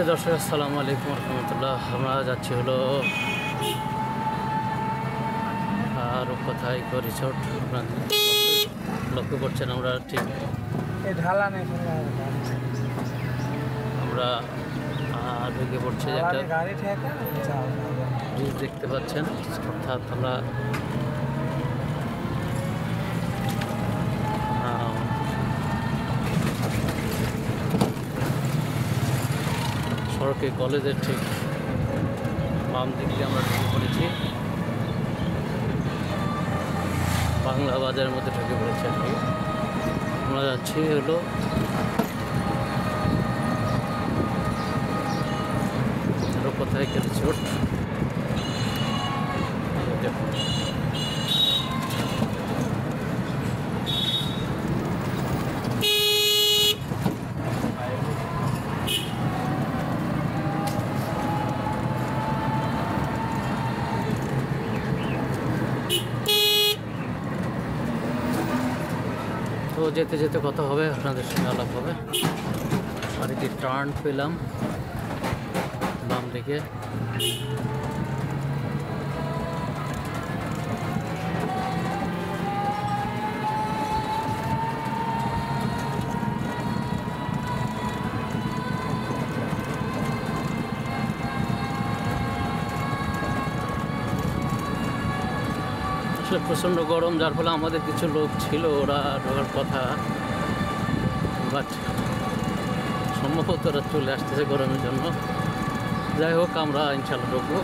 প্রিয় দর্শক, আসসালামু আলাইকুম রহমতুল্লাহ। আমরা যাচ্ছি হলো রূপকথা রিসোর্ট। আপনারা লক্ষ্য করছেন আমরা ঠিক আমরা ঢুকে পড়ছি। একটা ব্রিজ দেখতে পাচ্ছেন, অর্থাৎ আমরা সড়কে কলেজের ঠিক বাম দিকে আমরা ঢুকে পড়েছি। বাংলা বাজারের মধ্যে ঢুকে পড়েছি আর কি। আমরা যাচ্ছি হলো রূপকথা রিসোর্ট। দেখুন তো যেতে যেতে কথা হবে, আপনাদের সঙ্গে আলাপ হবে। আর একটি টার্ন পেলাম বাম দিকে। প্রচণ্ড গরম, যার ফলে আমাদের কিছু লোক ছিল, ওরা ঢোকার কথা, বাট সম্ভবত ওরা চলে আসতেছে গরমের জন্য। যাই হোক, আমরা ইনশাল্লাহ ঢুকবো।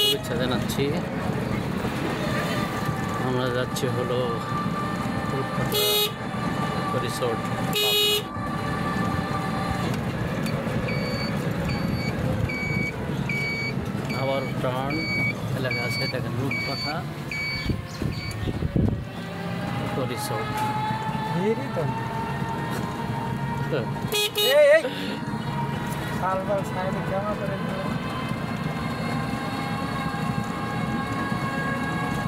শুভেচ্ছা জানাচ্ছি। আমরা যাচ্ছি হলো রূপকথা রিসোর্ট। আবার টার্ন এলাকা আছে, দেখেন রূপকথা রিসোর্ট।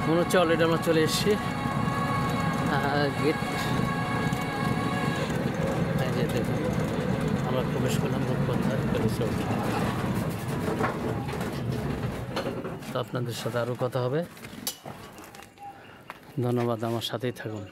মনে হচ্ছে অলরেডি আমরা চলে এসেছি গেট। দেখুন আমরা প্রবেশ করলাম রূপকথা রিসোর্ট। তো আপনাদের সাথে আরও কথা হবে। ধন্যবাদ, আমার সাথেই থাকুন।